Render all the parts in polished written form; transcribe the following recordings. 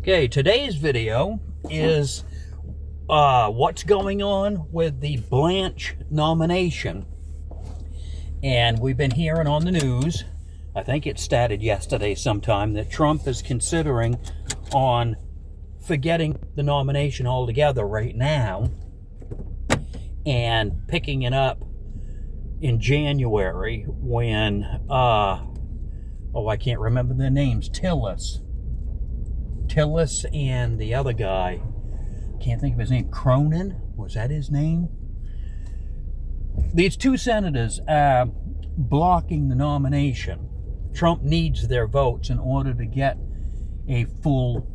Okay, today's video is what's going on with the Blanche nomination. And we've been hearing on the news, I think it started yesterday sometime, that Trump is considering on forgetting the nomination altogether right now and picking it up in January when, I can't remember their names, Tillis and the other guy, can't think of his name, Cornyn, was that his name? These two senators are blocking the nomination. Trump needs their votes in order to get a full,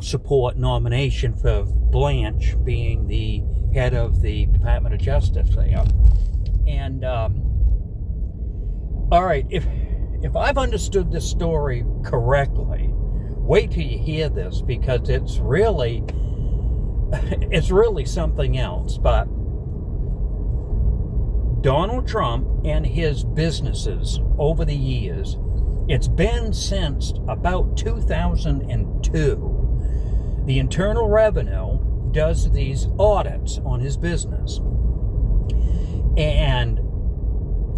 support nomination for Blanche being the head of the Department of Justice there. And, all right, if I've understood this story correctly, wait till you hear this, because it's really something else. But Donald Trump and his businesses over the years, it's been since about 2002, the Internal Revenue does these audits on his business. And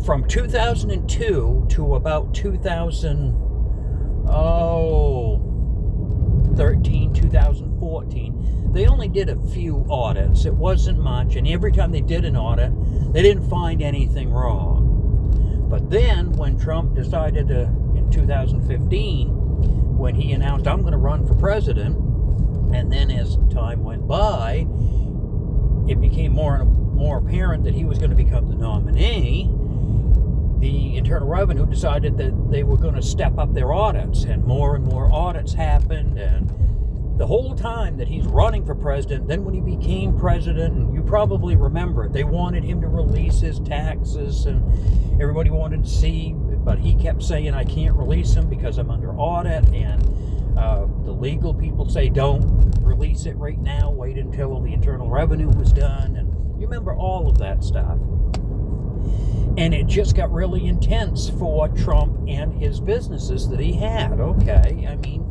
from 2002 to about 2013, 2014, they only did a few audits. It wasn't much, and every time they did an audit, they didn't find anything wrong. But then when Trump decided to, in 2015, when he announced, I'm going to run for president, and then as time went by, it became more and more apparent that he was going to become the nominee. The Internal Revenue decided that they were going to step up their audits, and more audits happened. And the whole time that he's running for president, then when he became president, and you probably remember, they wanted him to release his taxes, and everybody wanted to see, but he kept saying, I can't release them because I'm under audit, and the legal people say, don't release it right now, wait until the Internal Revenue was done, and you remember all of that stuff. And it just got really intense for Trump and his businesses that he had. Okay, I mean,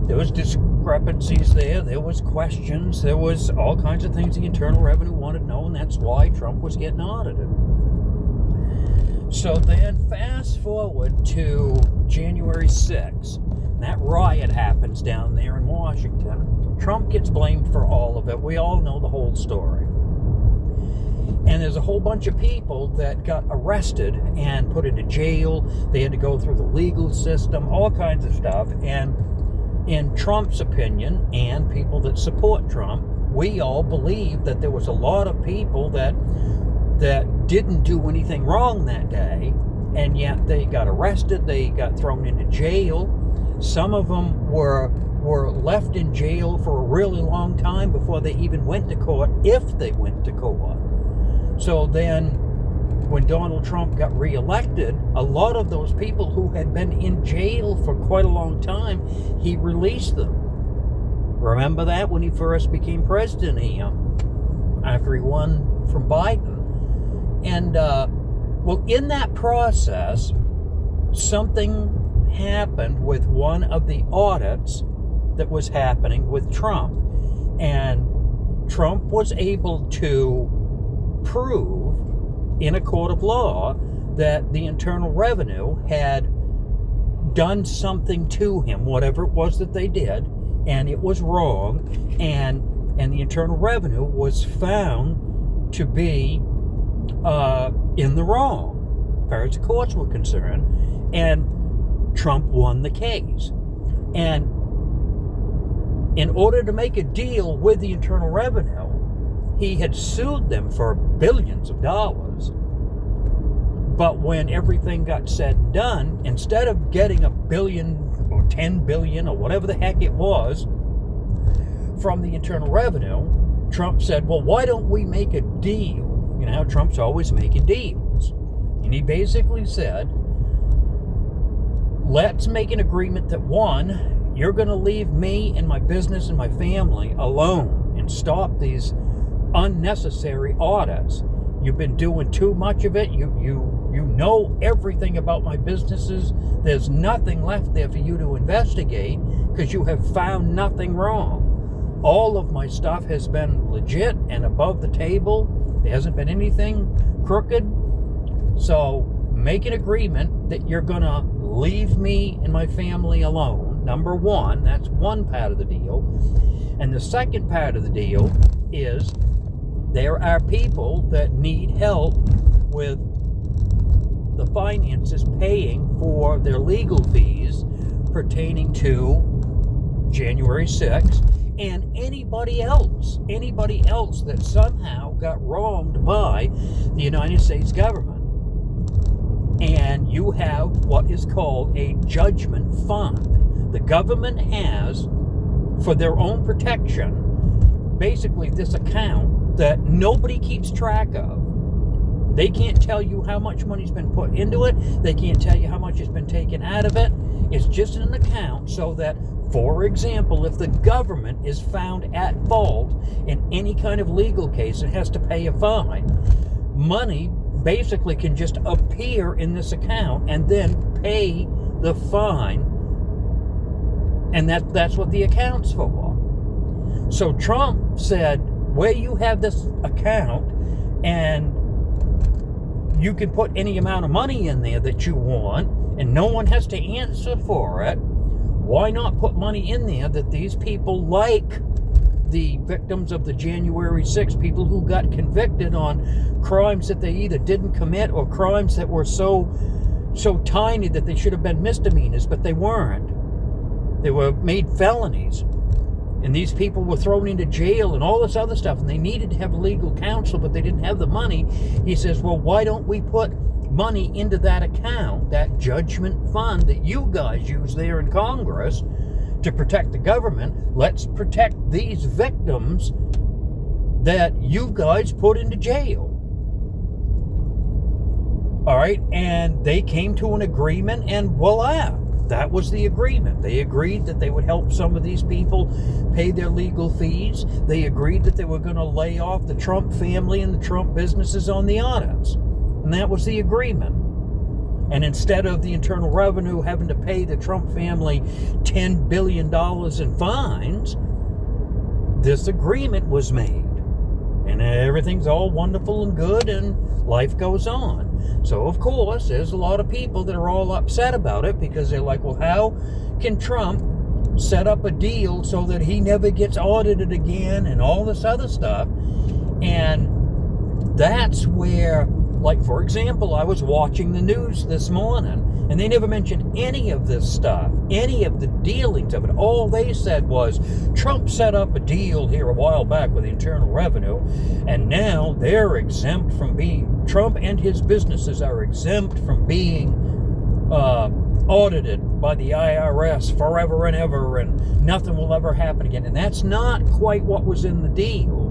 there was discrepancies there was questions, there was all kinds of things the Internal Revenue wanted to know, and that's why Trump was getting audited. So then fast forward to January 6th, that riot happens down there in Washington. Trump gets blamed for all of it. We all know the whole story. And there's a whole bunch of people that got arrested and put into jail. They had to go through the legal system, all kinds of stuff. And in Trump's opinion, and people that support Trump, we all believe that there was a lot of people that didn't do anything wrong that day, and yet they got arrested, they got thrown into jail. Some of them were left in jail for a really long time before they even went to court, if they went to court. So then, when Donald Trump got reelected, a lot of those people who had been in jail for quite a long time, he released them. Remember that when he first became president, after he won from Biden? And, in that process, something happened with one of the audits that was happening with Trump. And Trump was able to prove in a court of law that the Internal Revenue had done something to him, whatever it was that they did, and it was wrong, and the Internal Revenue was found to be in the wrong, as far as the courts were concerned, and Trump won the case. And in order to make a deal with the Internal Revenue, he had sued them for billions of dollars. But when everything got said and done, instead of getting $1 billion or $10 billion or whatever the heck it was from the Internal Revenue, Trump said, well, why don't we make a deal? You know how Trump's always making deals. And he basically said, let's make an agreement that, one, you're going to leave me and my business and my family alone and stop these unnecessary audits. You've been doing too much of it. You know everything about my businesses. There's nothing left there for you to investigate. because you have found nothing wrong. All of my stuff has been legit and above the table. There hasn't been anything crooked. So make an agreement that you're going to leave me and my family alone. Number one, that's one part of the deal. And the second part of the deal is there are people that need help with the finances paying for their legal fees pertaining to January 6th, and anybody else that somehow got wronged by the United States government. And you have what is called a judgment fund. The government has, for their own protection, basically this account that nobody keeps track of. They can't tell you how much money's been put into it. They can't tell you how much has been taken out of it. It's just an account so that, for example, if the government is found at fault in any kind of legal case and has to pay a fine, money basically can just appear in this account and then pay the fine. And that's what the account's for. So Trump said, where you have this account and you can put any amount of money in there that you want and no one has to answer for it, why not put money in there that these people, like the victims of the January 6th, people who got convicted on crimes that they either didn't commit or crimes that were so tiny that they should have been misdemeanors, but they weren't. They were made felonies. And these people were thrown into jail and all this other stuff, and they needed to have legal counsel, but they didn't have the money. He says, well, why don't we put money into that account, that judgment fund that you guys use there in Congress to protect the government? Let's protect these victims that you guys put into jail. All right, and they came to an agreement, and voila. That was the agreement. They agreed that they would help some of these people pay their legal fees. They agreed that they were going to lay off the Trump family and the Trump businesses on the audits. And that was the agreement. And instead of the Internal Revenue having to pay the Trump family $10 billion in fines, this agreement was made. And everything's all wonderful and good, and life goes on. So, of course, there's a lot of people that are all upset about it because they're like, well, how can Trump set up a deal so that he never gets audited again and all this other stuff? And that's where, like, for example, I was watching the news this morning, and they never mentioned any of this stuff, any of the dealings of it. All they said was Trump set up a deal here a while back with the Internal Revenue, and now they're exempt from being, Trump and his businesses are exempt from being audited by the IRS forever and ever, and nothing will ever happen again. And that's not quite what was in the deal.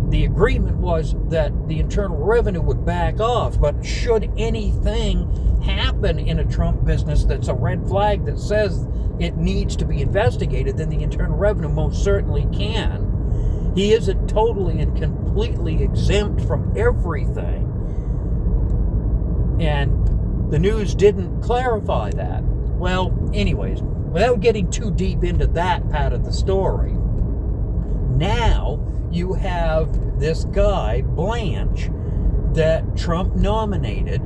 The agreement was that the Internal Revenue would back off, but should anything happen in a Trump business that's a red flag that says it needs to be investigated, then the Internal Revenue most certainly can. He isn't totally and completely exempt from everything. And the news didn't clarify that. Well, anyways, without getting too deep into that part of the story, now you have this guy, Blanche, that Trump nominated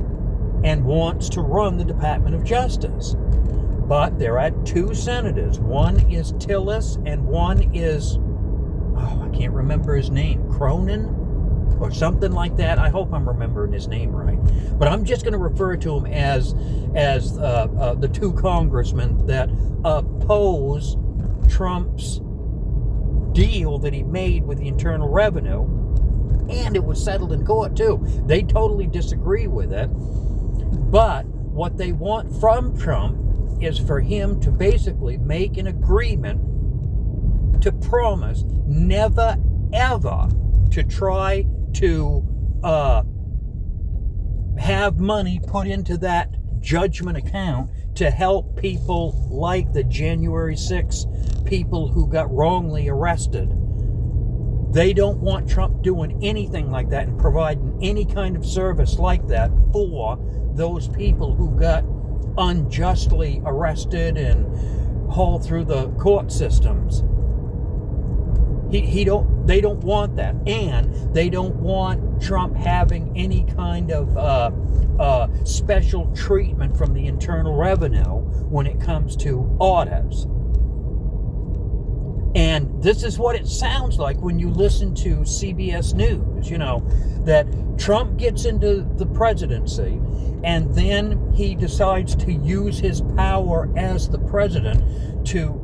and wants to run the Department of Justice. But there are two senators. One is Tillis and one is, I can't remember his name, Cornyn or something like that. I hope I'm remembering his name right. But I'm just going to refer to him as the two congressmen that oppose Trump's deal that he made with the Internal Revenue, and it was settled in court too. They totally disagree with it, but what they want from Trump is for him to basically make an agreement to promise never ever to try to have money put into that judgment account to help people like the January 6th people who got wrongly arrested. They don't want Trump doing anything like that and providing any kind of service like that for those people who got unjustly arrested and haul through the court systems. They don't want that, and they don't want Trump having any kind of special treatment from the Internal Revenue when it comes to audits. And this is what it sounds like when you listen to CBS News, that Trump gets into the presidency and then he decides to use his power as the president to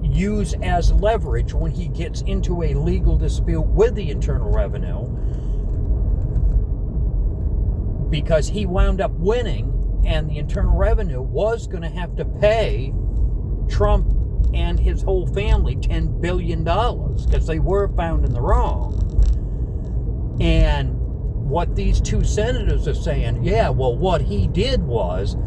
use as leverage when he gets into a legal dispute with the Internal Revenue, because he wound up winning and the Internal Revenue was going to have to pay Trump and his whole family $10 billion because they were found in the wrong. And what these two senators are saying, what he did was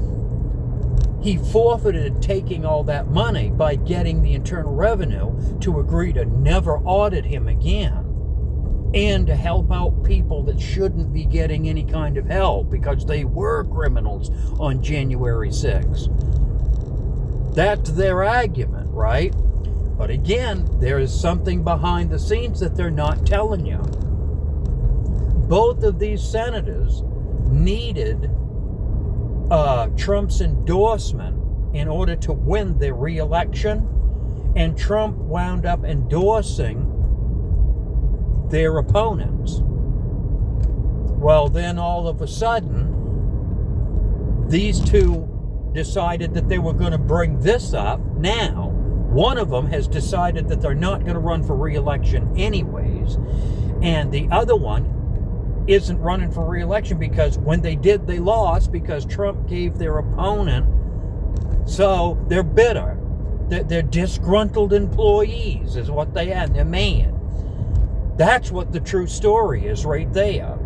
he forfeited taking all that money by getting the Internal Revenue to agree to never audit him again and to help out people that shouldn't be getting any kind of help because they were criminals on January 6th. That's their argument, right? But again, there is something behind the scenes that they're not telling you. Both of these senators needed Trump's endorsement in order to win the re-election, and Trump wound up endorsing their opponents. Well, then all of a sudden, these two decided that they were going to bring this up now. One of them has decided that they're not going to run for re-election anyways, and the other one isn't running for re-election because when they did, they lost because Trump gave their opponent. So they're bitter. They're disgruntled employees is what they are. They're mad. That's what the true story is right there.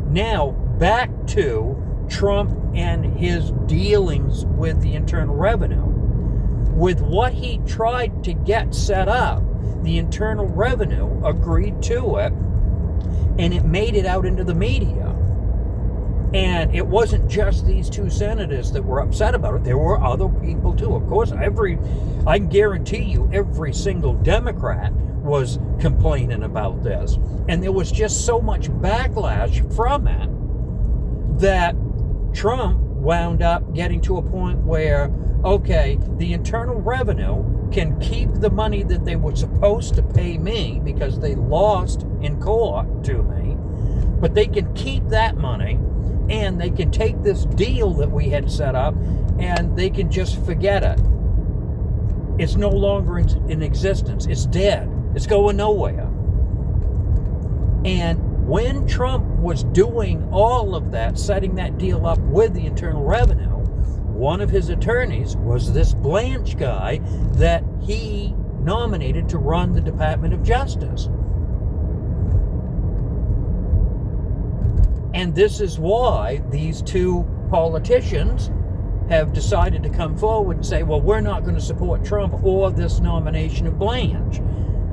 Now, back to Trump and his dealings with the Internal Revenue. With what he tried to get set up, the Internal Revenue agreed to it, and it made it out into the media. And it wasn't just these two senators that were upset about it. There were other people too. Of course, I can guarantee you every single Democrat was complaining about this. And there was just so much backlash from it that Trump wound up getting to a point where, okay, the Internal Revenue can keep the money that they were supposed to pay me because they lost in court to me, but they can keep that money and they can take this deal that we had set up and they can just forget it. It's no longer in existence. It's dead. It's going nowhere. And when Trump was doing all of that, setting that deal up with the Internal Revenue, one of his attorneys was this Blanche guy that he nominated to run the Department of Justice. And this is why these two politicians have decided to come forward and say, well, we're not going to support Trump or this nomination of Blanche.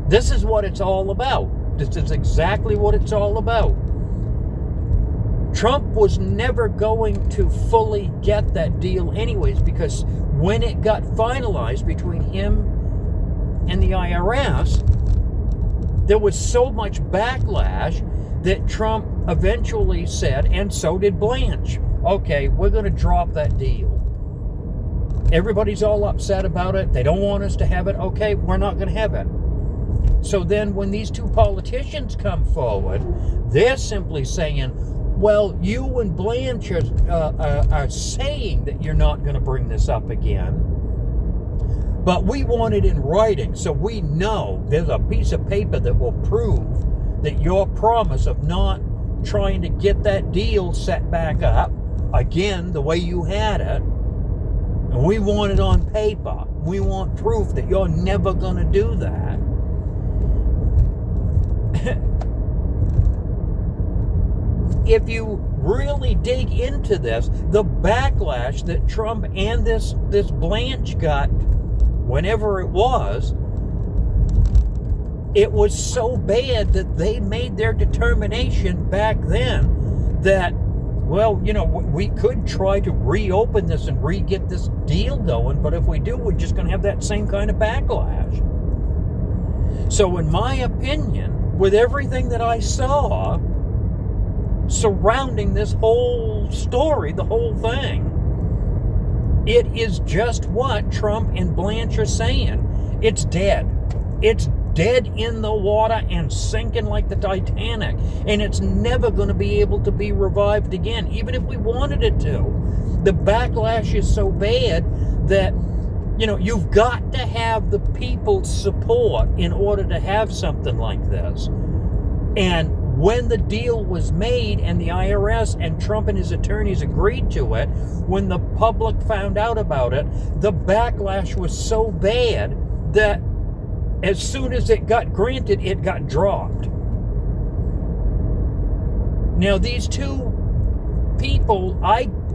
This is what it's all about. This is exactly what it's all about. Trump was never going to fully get that deal anyways, because when it got finalized between him and the IRS, there was so much backlash that Trump eventually said, and so did Blanche, okay, we're going to drop that deal. Everybody's all upset about it. They don't want us to have it. Okay, we're not going to have it. So then when these two politicians come forward, they're simply saying, well, you and Blanche are saying that you're not going to bring this up again, but we want it in writing, so we know there's a piece of paper that will prove that your promise of not trying to get that deal set back up again the way you had it, and we want it on paper. We want proof that you're never going to do that. If you really dig into this, the backlash that Trump and this Blanche got, whenever it was so bad that they made their determination back then that well, we could try to reopen this and re-get this deal going, but if we do, we're just going to have that same kind of backlash. So in my opinion, with everything that I saw surrounding this whole story, the whole thing, it is just what Trump and Blanche are saying. It's dead. It's dead in the water and sinking like the Titanic. And it's never going to be able to be revived again, even if we wanted it to. The backlash is so bad that, you've got to have the people's support in order to have something like this. And when the deal was made and the IRS and Trump and his attorneys agreed to it, when the public found out about it, the backlash was so bad that as soon as it got granted, it got dropped. Now, these two people,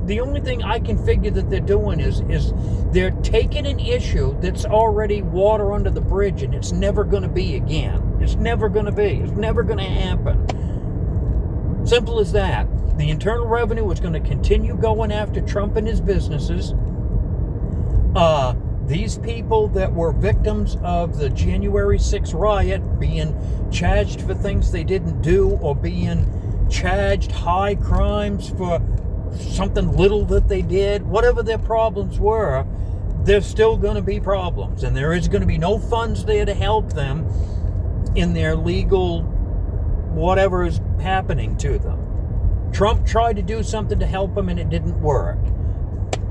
the only thing I can figure that they're doing is they're taking an issue that's already water under the bridge, and it's never going to be again. It's never going to be. It's never going to happen. Simple as that. The Internal Revenue is going to continue going after Trump and his businesses. These people that were victims of the January 6th riot being charged for things they didn't do, or being charged high crimes for something little that they did, whatever their problems were, there's still going to be problems. And there is going to be no funds there to help them in their legal whatever is happening to them. Trump tried to do something to help them and it didn't work.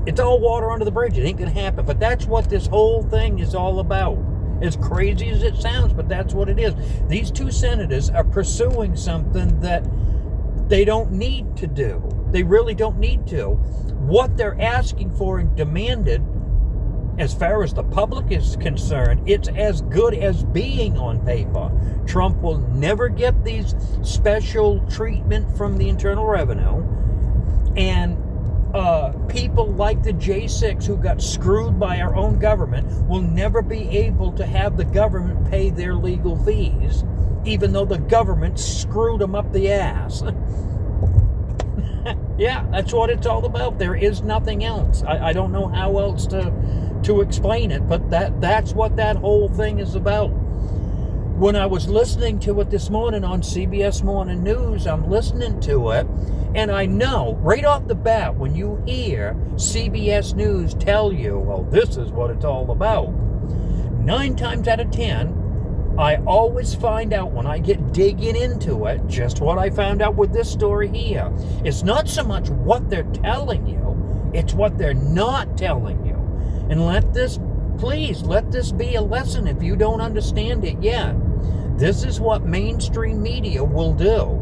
It's all water under the bridge. It ain't going to happen. But that's what this whole thing is all about. As crazy as it sounds, but that's what it is. These two senators are pursuing something that they don't need to do. They really don't need to. What they're asking for and demanded, as far as the public is concerned, it's as good as being on paper. Trump will never get these special treatment from the Internal Revenue. And people like the J6 who got screwed by our own government will never be able to have the government pay their legal fees, even though the government screwed them up the ass. Yeah, that's what it's all about. There is nothing else. I don't know how else to explain it, but that's what that whole thing is about. When I was listening to it this morning on CBS Morning News, I'm listening to it, and I know right off the bat when you hear CBS News tell you, well, this is what it's all about, 9 times out of 10, I always find out when I get digging into it, just what I found out with this story here. It's not so much what they're telling you, it's what they're not telling you. And please let this be a lesson if you don't understand it yet. This is what mainstream media will do.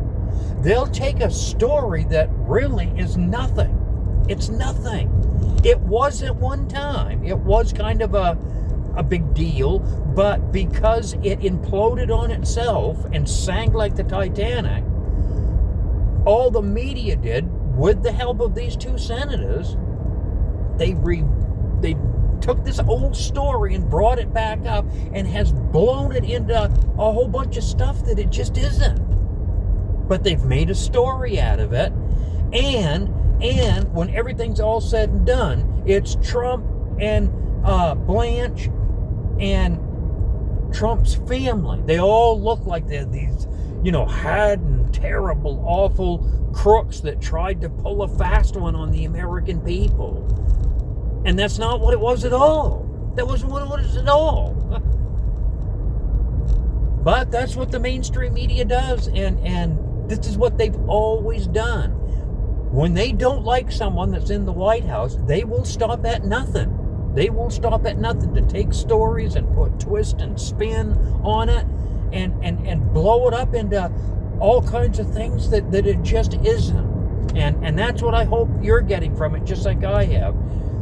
They'll take a story that really is nothing. It's nothing. It was at one time. It was kind of a big deal, but because it imploded on itself and sank like the Titanic, all the media did, with the help of these two senators, they took this old story and brought it back up and has blown it into a whole bunch of stuff that it just isn't. But they've made a story out of it, and when everything's all said and done, it's Trump and Blanche and Trump's family. They all look like they're these, hardened, terrible, awful crooks that tried to pull a fast one on the American people. And that's not what it was at all. That wasn't what it was at all. But that's what the mainstream media does, and this is what they've always done. When they don't like someone that's in the White House, they will stop at nothing. They will stop at nothing to take stories and put twist and spin on it and blow it up into all kinds of things that it just isn't. And that's what I hope you're getting from it, just like I have.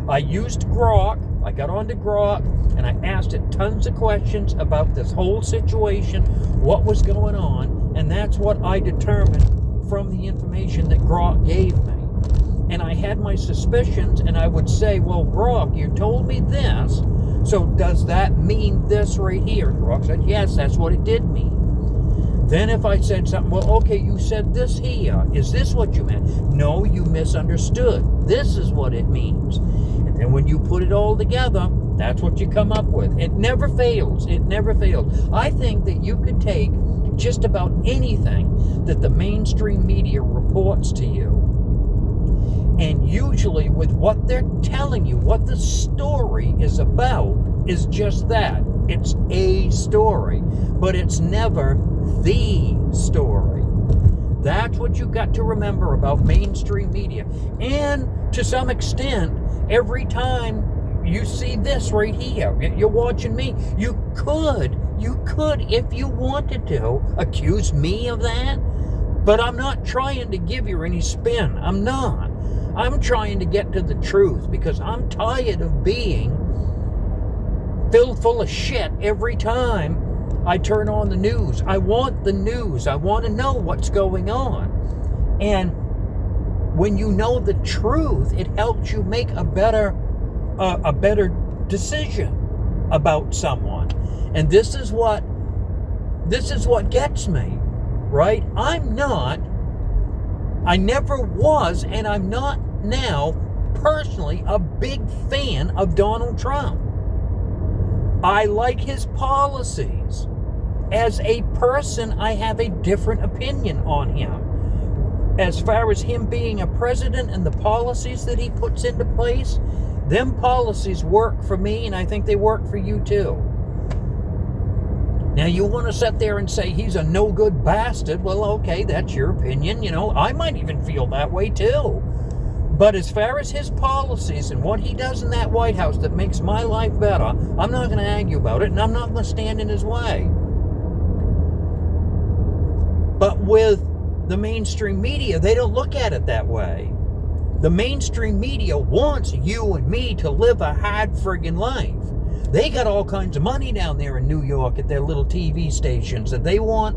I used Grok. I got onto Grok and I asked it tons of questions about this whole situation, what was going on, and that's what I determined from the information that Grok gave me. And I had my suspicions, and I would say, well, Grok, you told me this, so does that mean this right here? And Grok said, yes, that's what it did mean. Then if I said something, well, okay, you said this here. Is this what you meant? No, you misunderstood. This is what it means. And then when you put it all together, that's what you come up with. It never fails. It never fails. I think that you could take just about anything that the mainstream media reports to you, and usually with what they're telling you, what the story is about is just that. It's a story, but it's never the story. That's what you got to remember about mainstream media. And to some extent, every time you see this right here, you're watching me, you could, if you wanted to, accuse me of that. But I'm not trying to give you any spin. I'm not. I'm trying to get to the truth, because I'm tired of being filled full of shit every time I turn on the news. I want the news. I want to know what's going on. And when you know the truth, it helps you make a better decision about someone. And this is what gets me, right? I never was, and I'm not now personally a big fan of Donald Trump. I like his policies. As a person, I have a different opinion on him. As far as him being a president and the policies that he puts into place, them policies work for me, and I think they work for you too. Now, you want to sit there and say he's a no-good bastard. Well, okay, that's your opinion. You know, I might even feel that way too. But as far as his policies and what he does in that White House that makes my life better, I'm not going to argue about it, and I'm not going to stand in his way. But with the mainstream media, they don't look at it that way. The mainstream media wants you and me to live a hard friggin' life. They got all kinds of money down there in New York at their little TV stations that they want,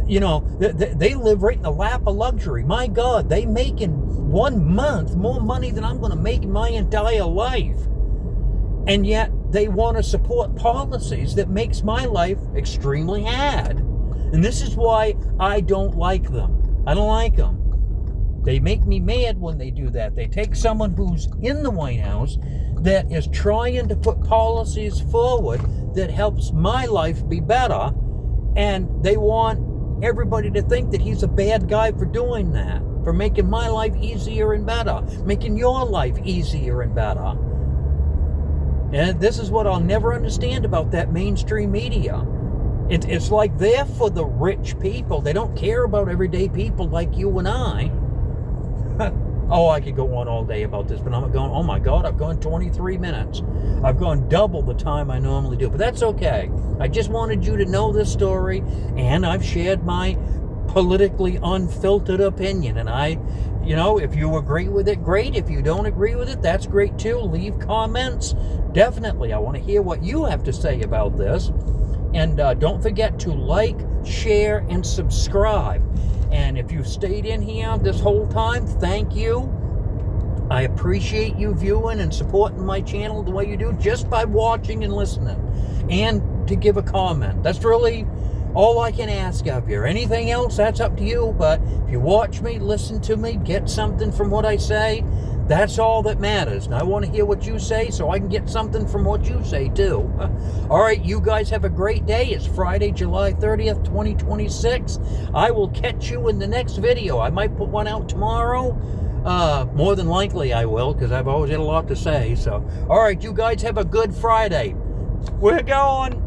you know, they live right in the lap of luxury. My God, they make in 1 month more money than I'm going to make in my entire life. And yet they want to support policies that makes my life extremely hard. And this is why I don't like them. I don't like them. They make me mad when they do that. They take someone who's in the White House that is trying to put policies forward that helps my life be better, and they want everybody to think that he's a bad guy for doing that, for making my life easier and better, making your life easier and better. And this is what I'll never understand about that mainstream media. It's like they're for the rich people. They don't care about everyday people like you and I. Oh, I could go on all day about this, but I'm going, oh my God, I've gone 23 minutes. I've gone double the time I normally do, but that's okay. I just wanted you to know this story, and I've shared my politically unfiltered opinion. And if you agree with it, great. If you don't agree with it, that's great too. Leave comments. Definitely, I want to hear what you have to say about this. And don't forget to like, share, and subscribe. And if you've stayed in here this whole time, thank you. I appreciate you viewing and supporting my channel the way you do, just by watching and listening. And to give a comment. That's really all I can ask of you. Anything else, that's up to you. But if you watch me, listen to me, get something from what I say, that's all that matters. And I want to hear what you say so I can get something from what you say too. All right, you guys have a great day. It's Friday, July 30th, 2026. I will catch you in the next video. I might put one out tomorrow. More than likely I will, because I've always had a lot to say. So, all right, you guys have a good Friday. We're going.